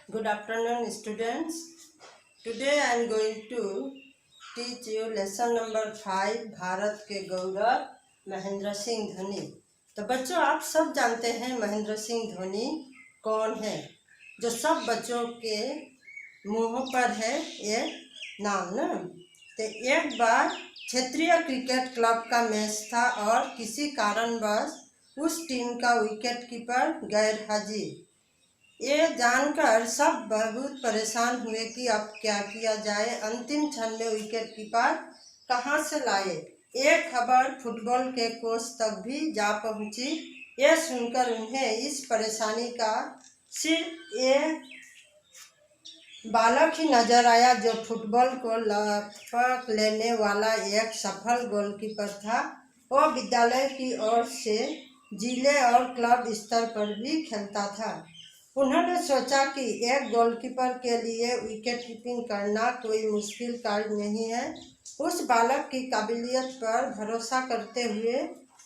Good afternoon, students. Today I am going to teach you lesson number 5 Bharat के गौरव महेंद्र सिंह धोनी। तो बच्चों, आप सब जानते हैं महेंद्र सिंह धोनी कौन है, जो सब बच्चों के मुंह पर है ये नाम ना। तो एक बार क्षेत्रीय क्रिकेट क्लब का मैच था और किसी कारणवश उस टीम का विकेट कीपर गैर हाजिर। ये जानकर सब बहुत परेशान हुए कि अब क्या किया जाए। अंतिम क्षण में विकेट कीपर कहाँ से लाए, ये खबर फुटबॉल के कोच तक भी जा पहुंची। ये सुनकर उन्हें इस परेशानी का सिर्फ ये बालक ही नजर आया जो फुटबॉल को लपक लेने वाला एक सफल गोलकीपर था। वो विद्यालय की ओर से जिले और क्लब स्तर पर भी खेलता था। उन्होंने सोचा कि एक गोलकीपर के लिए विकेट कीपिंग करना कोई मुश्किल कार्य नहीं है। उस बालक की काबिलियत पर भरोसा करते हुए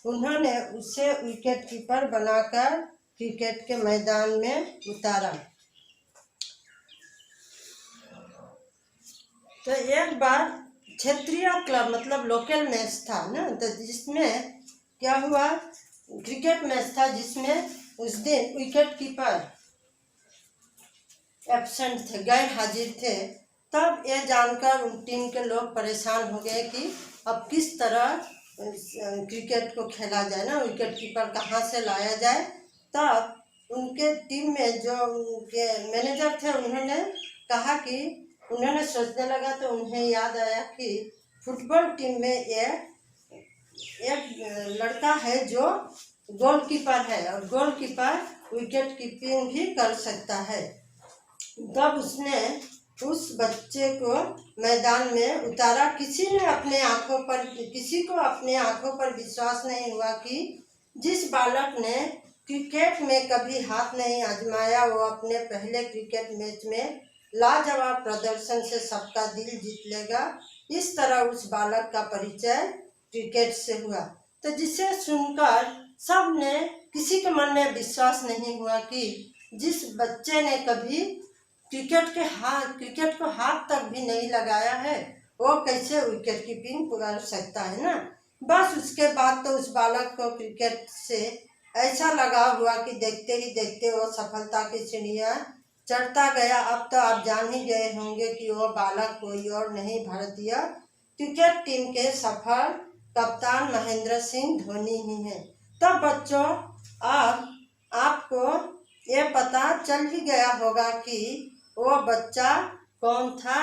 उन्होंने उसे विकेट कीपर बनाकर क्रिकेट के मैदान में उतारा। तो एक बार क्षेत्रीय क्लब मतलब लोकल मैच था ना, तो जिसमें क्या हुआ, क्रिकेट मैच था जिसमें उस दिन विकेट कीपर एब्सेंट थे, गैर हाजिर थे। तब ये जानकर उन टीम के लोग परेशान हो गए कि अब किस तरह क्रिकेट को खेला जाए ना, विकेट कीपर कहाँ से लाया जाए। तब उनके टीम में जो उनके मैनेजर थे उन्होंने कहा कि उन्होंने सोचने लगा तो उन्हें याद आया कि फुटबॉल टीम में एक लड़का है जो गोलकीपर है और गोलकीपर विकेट कीपिंग भी कर सकता है। तब उसने उस बच्चे को मैदान में उतारा। किसी को अपने आंखों पर विश्वास नहीं हुआ कि जिस बालक ने क्रिकेट में कभी हाथ नहीं आजमाया वो अपने पहले क्रिकेट मैच में लाजवाब प्रदर्शन से सबका दिल जीत लेगा। इस तरह उस बालक का परिचय क्रिकेट से हुआ। तो जिसे सुनकर सब ने, किसी के मन में विश्वास नहीं हुआ कि जिस बच्चे ने कभी क्रिकेट को हाथ तक भी नहीं लगाया है वो कैसे विकेट कीपिंग कर सकता है ना। बस उसके बाद तो उस बालक को क्रिकेट से ऐसा लगा हुआ कि देखते ही देखते वो सफलता की सीढ़ियां चढ़ता गया। अब तो आप जान ही गए होंगे कि वो बालक कोई और नहीं, भारतीय क्रिकेट टीम के सफल कप्तान महेंद्र सिंह धोनी ही हैं। तब बच्चों, अब आपको ये पता चल ही गया होगा कि वो बच्चा कौन था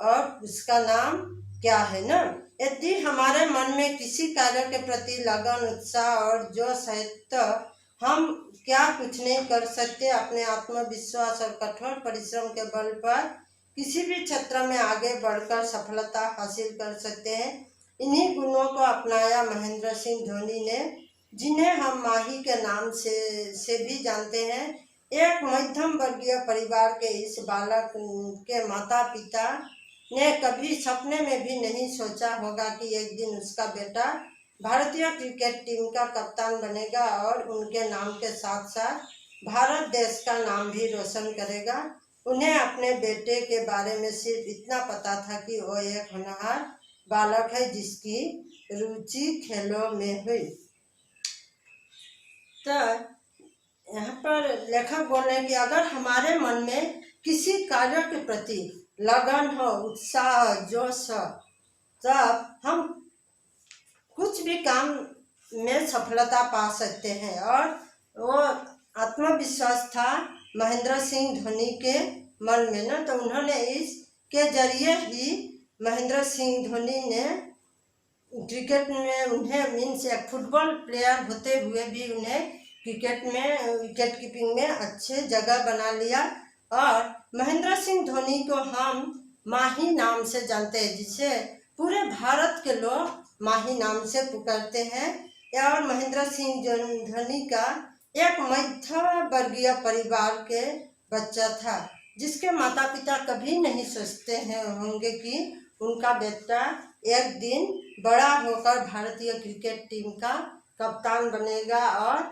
और उसका नाम क्या है ना। यदि हमारे मन में किसी कार्य के प्रति लगन, उत्साह और जोश है तो हम क्या कुछ नहीं कर सकते। अपने आत्मविश्वास और कठोर परिश्रम के बल पर किसी भी क्षेत्र में आगे बढ़कर सफलता हासिल कर सकते हैं। इन्हीं गुणों को अपनाया महेंद्र सिंह धोनी ने, जिन्हें हम माही के नाम से भी जानते हैं। एक मध्यम वर्गीय परिवार के इस बालक के माता पिता ने कभी सपने में भी नहीं सोचा होगा कि एक दिन उसका बेटा भारतीय क्रिकेट टीम का कप्तान बनेगा और उनके नाम के साथ साथ भारत देश का नाम भी रोशन करेगा। उन्हें अपने बेटे के बारे में सिर्फ इतना पता था कि वो एक होनहार बालक है जिसकी रुचि खेलों में हुई। तो यहाँ पर लेखक बोल रहे हैं कि अगर हमारे मन में किसी कार्य के प्रति लगन हो, उत्साह, जोश हो, तब हम कुछ भी काम में सफलता पा सकते हैं। और वो आत्मविश्वास था महेंद्र सिंह धोनी के मन में ना, तो उन्होंने इसके जरिए ही महेंद्र सिंह धोनी ने क्रिकेट में उन्हें मीन्स एक फुटबॉल प्लेयर होते हुए भी उन्हें क्रिकेट में विकेट कीपिंग में अच्छे जगह बना लिया। और महेंद्र सिंह धोनी को हम माही नाम से जानते हैं, जिसे पूरे भारत के लोग माही नाम से पुकारते हैं। और महेंद्र सिंह धोनी का एक मध्य वर्गीय परिवार के बच्चा था, जिसके माता पिता कभी नहीं सोचते हैं होंगे कि उनका बेटा एक दिन बड़ा होकर भारतीय क्रिकेट टीम का कप्तान बनेगा और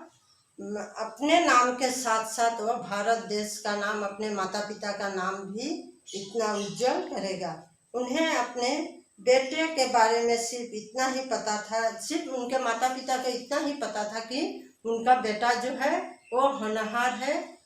अपने नाम के साथ साथ वो भारत देश का नाम, अपने माता पिता का नाम भी इतना उज्जवल करेगा। उन्हें अपने बेटे के बारे में सिर्फ इतना ही पता था, सिर्फ उनके माता पिता को इतना ही पता था कि उनका बेटा जो है वो होनहार है।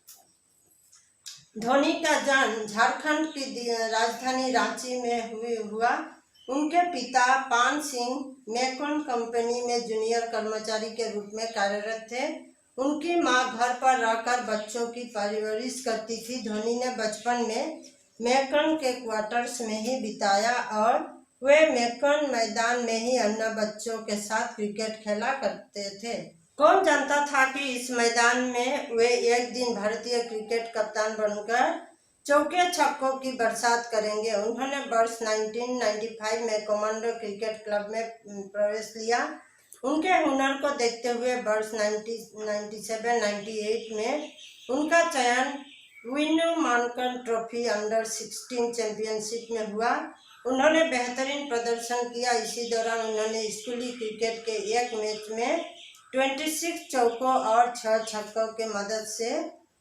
धोनी का जन्म झारखंड की राजधानी रांची में हुआ। उनके पिता पान सिंह मेकॉन कंपनी में जूनियर कर्मचारी के रूप में कार्यरत थे। उनकी मां घर पर रहकर बच्चों की परवरिश करती थी। धोनी ने बचपन में मेकॉन के क्वार्टर्स में ही बिताया और वे मेकॉन मैदान में ही अन्य बच्चों के साथ क्रिकेट खेला करते थे। कौन जानता था कि इस मैदान में वे एक दिन भारतीय क्रिकेट कप्तान बनकर चौके छक्कों की बरसात करेंगे। उन्होंने वर्ष 1995 में कमांडो क्रिकेट क्लब में प्रवेश लिया। उनके हुनर को देखते हुए वर्ष 1997-98 में उनका चयन Vinoo Mankad trophy under 16 championship में हुआ। उन्होंने बेहतरीन प्रदर्शन किया। इसी दौरान उन्होंने स्कूली क्रिकेट के एक मैच में 26 चौकों और 6 छक्कों के मदद से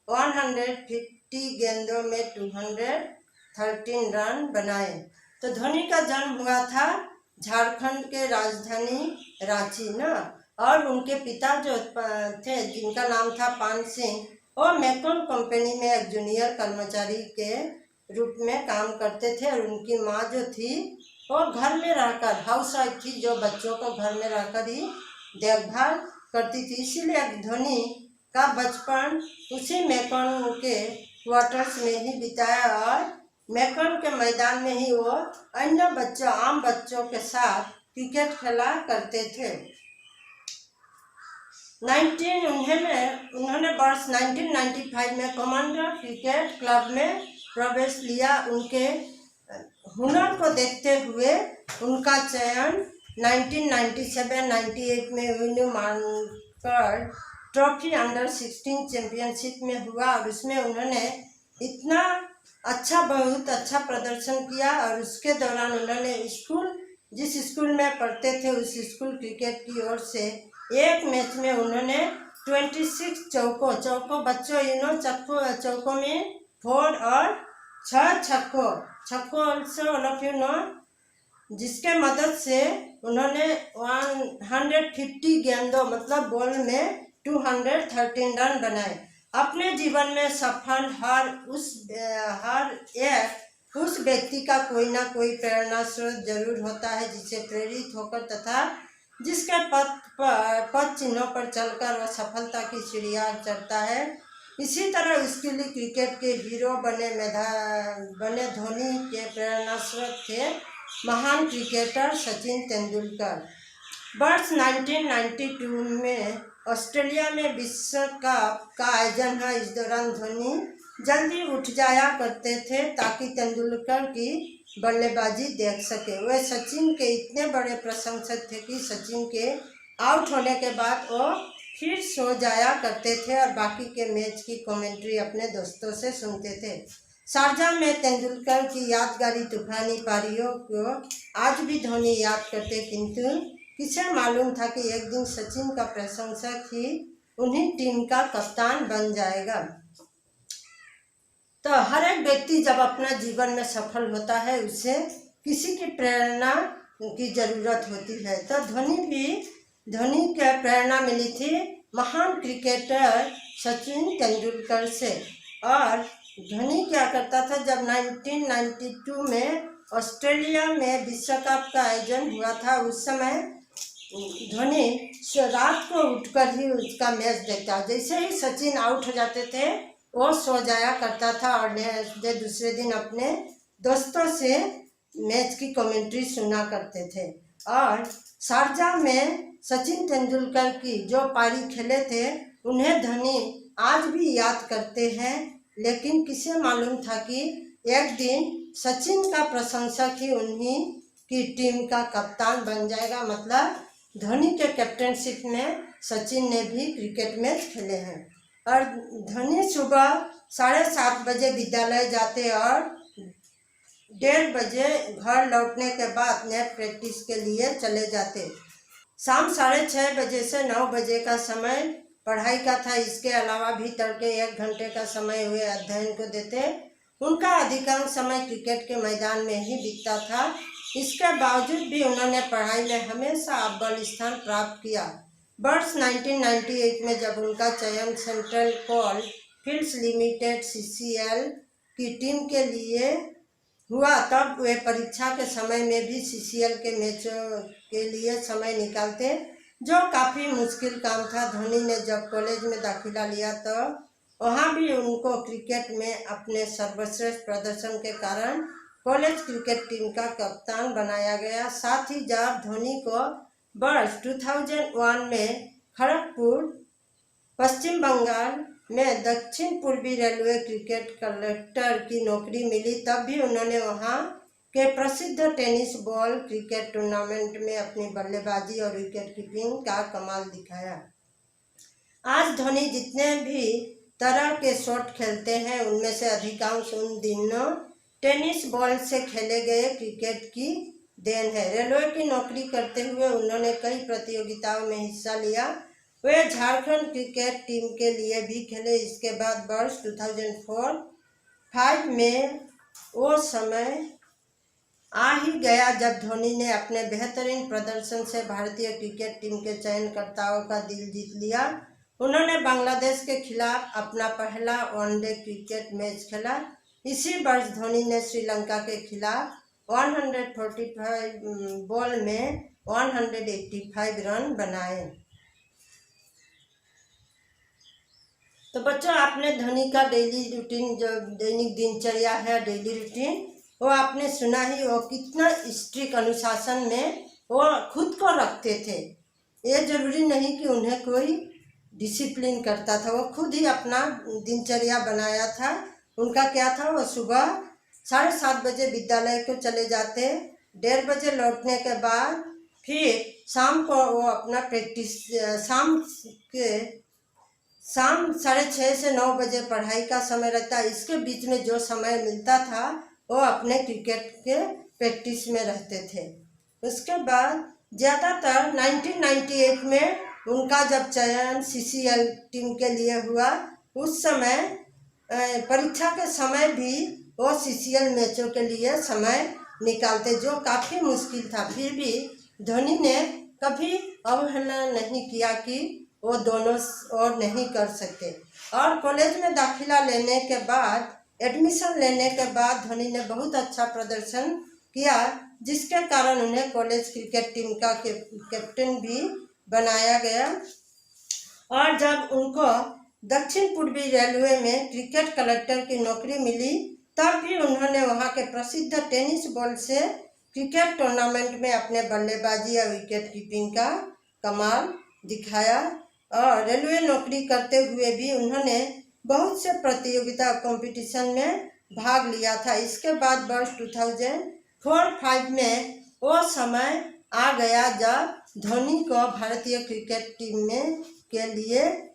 150 गेंदों में 213 रन बनाए। तो धोनी का जन्म हुआ था झारखंड के राजधानी रांची ना, और उनके पिता जो थे जिनका नाम था पान सिंह, और मेकॉन कंपनी में एक जूनियर कर्मचारी के रूप में काम करते थे। और उनकी माँ जो थी वो घर में रहकर हाउस वाइफ थी, जो बच्चों को घर में रहकर ही देखभाल करती थी। इसीलिए धोनी का बचपन उसी मेकॉन के क्वार्टर्स में ही बिताया और मेकॉन के मैदान में ही वो अन्य बच्चों, आम बच्चों के साथ क्रिकेट खेला करते थे। उन्होंने वर्ष 1995 में कमांडो क्रिकेट क्लब में प्रवेश लिया। उनके हुनर को देखते हुए उनका चयन 1997-98 में Vinoo Mankad trophy under 16 championship में हुआ और उसमें उन्होंने इतना बहुत अच्छा प्रदर्शन किया। और उसके दौरान उन्होंने जिस स्कूल में पढ़ते थे उस स्कूल क्रिकेट की ओर से एक मैच में उन्होंने 26 चौकों बच्चों चौकों में 4 और 6 छक्कों also all of you know, जिसके मदद से उन्होंने 150 गेंदों मतलब बॉल में 213 रन बनाए। अपने जीवन में सफल हर उस व्यक्ति का कोई ना कोई प्रेरणा स्रोत जरूर होता है, जिसे प्रेरित होकर तथा जिसके पद चिन्हों पर चलकर वह सफलता की सीढ़ियां चढ़ता है। इसी तरह उसके लिए क्रिकेट के हीरो बने धोनी के प्रेरणा स्रोत थे महान क्रिकेटर सचिन तेंदुलकर। वर्ष 1992 में ऑस्ट्रेलिया में विश्व कप का आयोजन है। इस दौरान धोनी जल्दी उठ जाया करते थे ताकि तेंदुलकर की बल्लेबाजी देख सके। वे सचिन के इतने बड़े प्रशंसक थे कि सचिन के आउट होने के बाद वो फिर सो जाया करते थे और बाकी के मैच की कमेंट्री अपने दोस्तों से सुनते थे। शारजाह में तेंदुलकर की यादगारी तूफानी पारियों को आज भी धोनी याद करते, किंतु किसे मालूम था कि एक दिन सचिन का प्रशंसक ही उन्हीं टीम का कप्तान बन जाएगा। तो हर एक व्यक्ति जब अपना जीवन में सफल होता है उसे किसी की प्रेरणा की जरूरत होती है। तो धोनी के प्रेरणा मिली थी महान क्रिकेटर सचिन तेंदुलकर से। और धोनी क्या करता था, जब 1992 में ऑस्ट्रेलिया में विश्व कप का आयोजन हुआ था उस समय धोनी रात को उठकर ही उसका मैच देखता। जैसे ही सचिन आउट हो जाते थे वो सो जाया करता था और दूसरे दिन अपने दोस्तों से मैच की कमेंट्री सुना करते थे। और शारजाह में सचिन तेंदुलकर की जो पारी खेले थे उन्हें धोनी आज भी याद करते हैं। लेकिन किसे मालूम था कि एक दिन सचिन का प्रशंसक ही उन्हीं की टीम का कप्तान बन जाएगा। मतलब धोनी के कैप्टनशिप में सचिन ने भी क्रिकेट मैच खेले हैं। और धोनी सुबह 7:30 बजे विद्यालय जाते और 1:30 बजे घर लौटने के बाद नेट प्रैक्टिस के लिए चले जाते। शाम 6:30 बजे से 9 बजे का समय पढ़ाई का था। इसके अलावा भी तड़के 1 घंटे का समय हुए अध्ययन को देते। उनका अधिकांश समय क्रिकेट के मैदान में ही बीतता था। इसके बावजूद भी उन्होंने पढ़ाई में हमेशा अव्वल स्थान प्राप्त किया। वर्ष 1998 में जब उनका चयन Central Coalfields Limited (CCL) की टीम के लिए हुआ, तब वे परीक्षा के समय में भी CCL के मैचों के लिए समय निकालते, जो काफ़ी मुश्किल काम था। धोनी ने जब कॉलेज में दाखिला लिया तो वहाँ भी उनको क्रिकेट में अपने सर्वश्रेष्ठ प्रदर्शन के कारण कॉलेज क्रिकेट टीम का कप्तान बनाया गया। साथ ही जब धोनी को वर्ष 2001 में खड़गपुर, पश्चिम बंगाल में दक्षिण पूर्वी रेलवे क्रिकेट कलेक्टर की नौकरी मिली, तब भी उन्होंने वहां के प्रसिद्ध टेनिस बॉल क्रिकेट टूर्नामेंट में अपनी बल्लेबाजी और विकेट कीपिंग का कमाल दिखाया। आज धोनी जितने भी तरह के शॉट खेलते हैं, उनमें से अधिकांश उन दिनों टेनिस बॉल से खेले गए क्रिकेट की देन है। रेलवे की नौकरी करते हुए उन्होंने कई प्रतियोगिताओं में हिस्सा लिया। वे झारखंड क्रिकेट टीम के लिए भी खेले। इसके बाद वर्ष 2004-05 में वो समय आ ही गया जब धोनी ने अपने बेहतरीन प्रदर्शन से भारतीय क्रिकेट टीम के चयनकर्ताओं का दिल जीत लिया। उन्होंने बांग्लादेश के खिलाफ अपना पहला वनडे क्रिकेट मैच खेला। इसी वर्ष धोनी ने श्रीलंका के खिलाफ 145 बॉल में 185 रन बनाए। तो बच्चों, आपने धोनी का डेली रूटीन, जो दैनिक दिनचर्या है, डेली रूटीन, वो आपने सुना ही। वो कितना स्ट्रिक्ट अनुशासन में वो खुद को रखते थे। ये जरूरी नहीं कि उन्हें कोई डिसिप्लिन करता था, वो खुद ही अपना दिनचर्या बनाया था। उनका क्या था, वो सुबह 7:30 बजे विद्यालय को चले जाते, 1:30 बजे लौटने के बाद फिर शाम को वो अपना प्रैक्टिस, शाम 6:30 से 9 बजे पढ़ाई का समय रहता। इसके बीच में जो समय मिलता था वो अपने क्रिकेट के प्रैक्टिस में रहते थे। उसके बाद ज़्यादातर 1998 में उनका जब चयन CCL टीम के लिए हुआ, उस समय परीक्षा के समय भी वो CCL मैचों के लिए समय निकालते, जो काफ़ी मुश्किल था। फिर भी धोनी ने कभी अवहेलना नहीं किया कि वो दोनों और नहीं कर सकते। और कॉलेज में दाखिला लेने के बाद, एडमिशन लेने के बाद धोनी ने बहुत अच्छा प्रदर्शन किया, जिसके कारण उन्हें कॉलेज क्रिकेट टीम का कैप्टन भी बनाया गया। और जब उनको दक्षिण पूर्वी रेलवे में क्रिकेट कलेक्टर की नौकरी मिली, तब भी उन्होंने वहां के प्रसिद्ध टेनिस बॉल से क्रिकेट टूर्नामेंट में अपने बल्लेबाजी और विकेट कीपिंग का कमाल दिखाया। और रेलवे नौकरी करते हुए भी उन्होंने बहुत से प्रतियोगिता कंपटीशन में भाग लिया था। इसके बाद वर्ष 2004-05 में वो समय आ गया जब धोनी को भारतीय क्रिकेट टीम में के लिए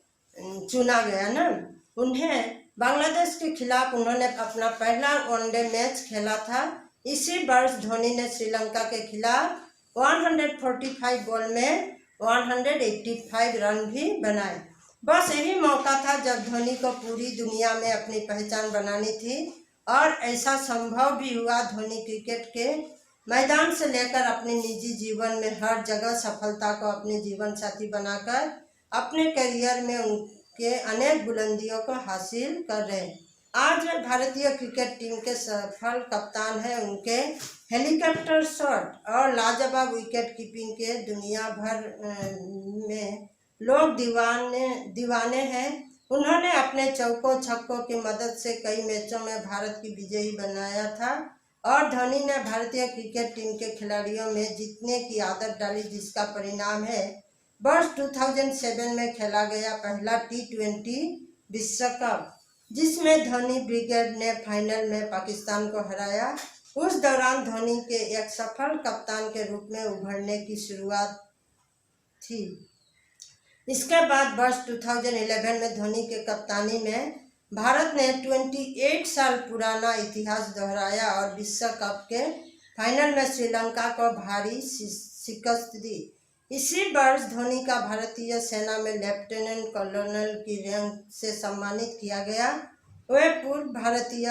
चुना गया ना। उन्हें बांग्लादेश के खिलाफ उन्होंने अपना पहला वनडे मैच खेला था। इसी वर्ष धोनी ने श्रीलंका के खिलाफ 145 बॉल में 185 रन भी बनाए। बस यही मौका था जब धोनी को पूरी दुनिया में अपनी पहचान बनानी थी, और ऐसा संभव भी हुआ। धोनी क्रिकेट के मैदान से लेकर अपने निजी जीवन में हर जगह सफलता को अपने जीवन साथी बनाकर अपने करियर में उनके अनेक बुलंदियों को हासिल कर रहे हैं। आज वे भारतीय क्रिकेट टीम के सफल कप्तान हैं। उनके हेलीकॉप्टर शॉट और लाजवाब विकेट कीपिंग के दुनिया भर में लोग दीवाने हैं। उन्होंने अपने चौकों छक्कों की मदद से कई मैचों में भारत की विजयी बनाया था, और धोनी ने भारतीय क्रिकेट टीम के खिलाड़ियों में जीतने की आदत डाली, जिसका परिणाम है वर्ष 2007 में खेला गया पहला T20 विश्व कप, जिसमें धोनी ब्रिगेड ने फाइनल में पाकिस्तान को हराया। उस दौरान धोनी के एक सफल कप्तान के रूप में उभरने की शुरुआत थी। इसके बाद वर्ष 2011 में धोनी के कप्तानी में भारत ने 28 साल पुराना इतिहास दोहराया और विश्व कप के फाइनल में श्रीलंका को भारी शिकस्त दी। इसी वर्ष धोनी का भारतीय सेना में लेफ्टिनेंट कर्नल की रैंक से सम्मानित किया गया। वे पूर्व भारतीय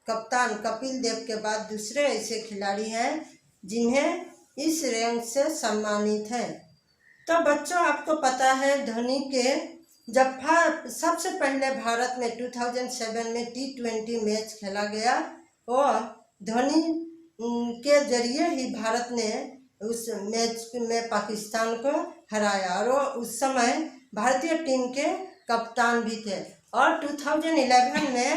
कप्तान कपिल देव के बाद दूसरे ऐसे खिलाड़ी हैं जिन्हें इस रैंक से सम्मानित है। तो बच्चों, आपको पता है धोनी के जब सबसे पहले भारत में 2007 में T20 मैच खेला गया और धोनी के जरिए ही भारत ने उस मैच में पाकिस्तान को हराया और वो उस समय भारतीय टीम के कप्तान भी थे। और 2011 में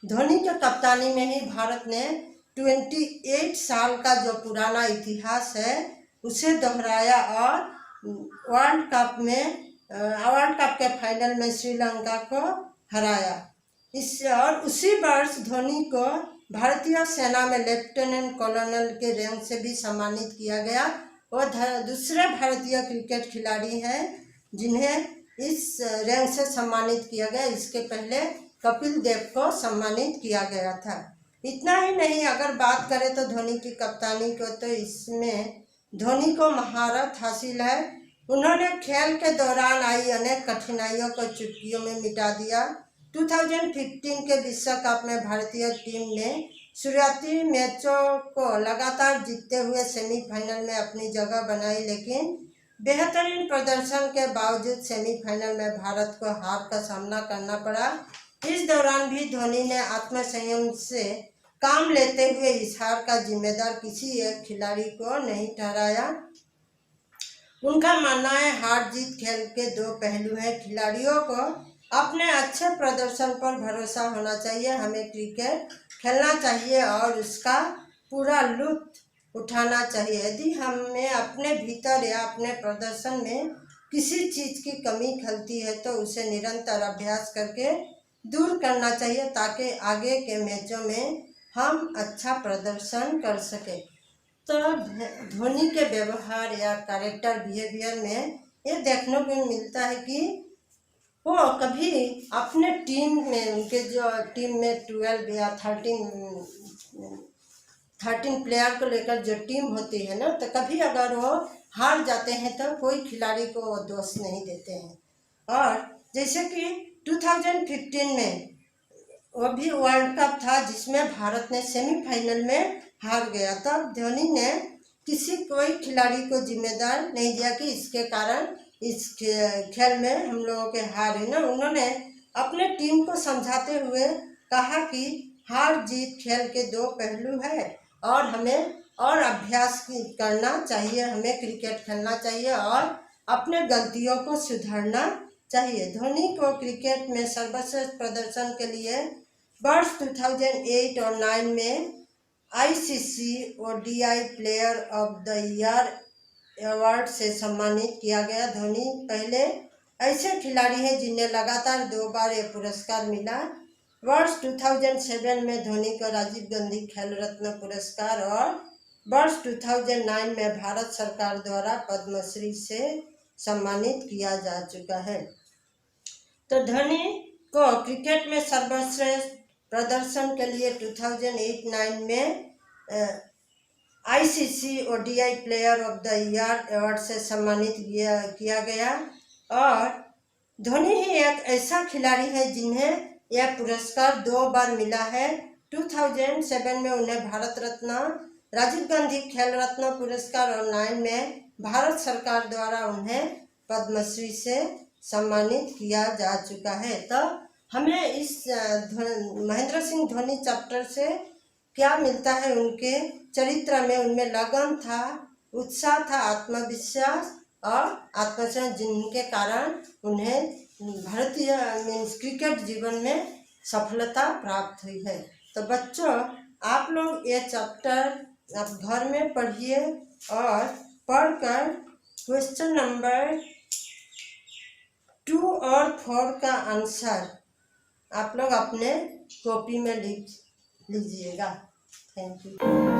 धोनी के कप्तानी में ही भारत ने 28 साल का जो पुराना इतिहास है उसे दोहराया और वर्ल्ड कप के फाइनल में श्रीलंका को हराया। और उसी वर्ष धोनी को भारतीय सेना में लेफ्टिनेंट कर्नल के रैंक से भी सम्मानित किया गया। वो दूसरे भारतीय क्रिकेट खिलाड़ी हैं जिन्हें इस रैंक से सम्मानित किया गया। इसके पहले कपिल देव को सम्मानित किया गया था। इतना ही नहीं, अगर बात करें तो धोनी की कप्तानी को, तो इसमें धोनी को महारत हासिल है। उन्होंने खेल के दौरान आई अनेक कठिनाइयों को चुटकियों में मिटा दिया। 2015 के विश्व कप में भारतीय टीम ने शुरुआती मैचों को लगातार जीतते हुए सेमीफाइनल में अपनी जगह बनाई, लेकिन बेहतरीन प्रदर्शन के बावजूद सेमीफाइनल में भारत को हार का सामना करना पड़ा। इस दौरान भी धोनी ने आत्मसंयम से काम लेते हुए इस हार का जिम्मेदार किसी एक खिलाड़ी को नहीं ठहराया। उनका मानना है हार जीत खेल के दो पहलू हैं। खिलाड़ियों को अपने अच्छे प्रदर्शन पर भरोसा होना चाहिए। हमें क्रिकेट खेलना चाहिए और उसका पूरा लुत्फ उठाना चाहिए। यदि हमें अपने भीतर या अपने प्रदर्शन में किसी चीज़ की कमी खलती है तो उसे निरंतर अभ्यास करके दूर करना चाहिए ताकि आगे के मैचों में हम अच्छा प्रदर्शन कर सकें। तो धोनी के व्यवहार या कैरेक्टर बिहेवियर में ये देखने को मिलता है कि वो कभी अपने टीम में, उनके जो टीम में 12 या 13 प्लेयर को लेकर जो टीम होती है ना, तो कभी अगर वो हार जाते हैं तो कोई खिलाड़ी को वो दोष नहीं देते हैं। और जैसे कि 2015 में वो भी वर्ल्ड कप था जिसमें भारत ने सेमीफाइनल में हार गया। तब धोनी ने कोई खिलाड़ी को जिम्मेदार नहीं दिया कि इसके कारण इस खेल में हम लोगों के हार है ना। उन्होंने अपने टीम को समझाते हुए कहा कि हार जीत खेल के दो पहलू है और हमें और अभ्यास करना चाहिए, हमें क्रिकेट खेलना चाहिए और अपने गलतियों को सुधारना चाहिए। धोनी को क्रिकेट में सर्वश्रेष्ठ प्रदर्शन के लिए वर्ष 2008 और 2009 में ICC ODI player of the year award से सम्मानित किया गया। धोनी पहले ऐसे खिलाड़ी हैं जिन्हें लगातार 2 बार ये पुरस्कार मिला। वर्ष 2007 में धोनी को राजीव गांधी खेल रत्न पुरस्कार और वर्ष 2009 में भारत सरकार द्वारा पद्मश्री से सम्मानित किया जा चुका है। तो धोनी को क्रिकेट में सर्वश्रेष्ठ प्रदर्शन के लिए 2008-9 में ICC ODI player of the year award से सम्मानित किया गया। और धोनी ही एक ऐसा खिलाड़ी है जिन्हें यह पुरस्कार 2 बार मिला है। 2007 में उन्हें भारत रत्न, राजीव गांधी खेल रत्न पुरस्कार और 2009 में भारत सरकार द्वारा उन्हें पद्मश्री से सम्मानित किया जा चुका है। तो हमें इस महेंद्र सिंह धोनी चैप्टर से क्या मिलता है? उनके चरित्र में उनमें लगन था, उत्साह था, आत्मविश्वास और आत्मविश्वास, जिनके कारण उन्हें भारतीय क्रिकेट जीवन में सफलता प्राप्त हुई है। तो बच्चों, आप लोग ये चैप्टर आप घर में पढ़िए और पढ़कर क्वेश्चन नंबर 2 और 4 का आंसर आप लोग अपने कॉपी में लिख लीजिएगा। Thank you.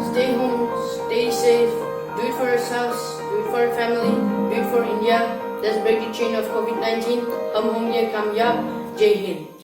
Stay home, stay safe, do it for yourselves, do it for your family, do it for India. Let's break the chain of COVID-19. हम होंगे कामयाब। जय हिंद।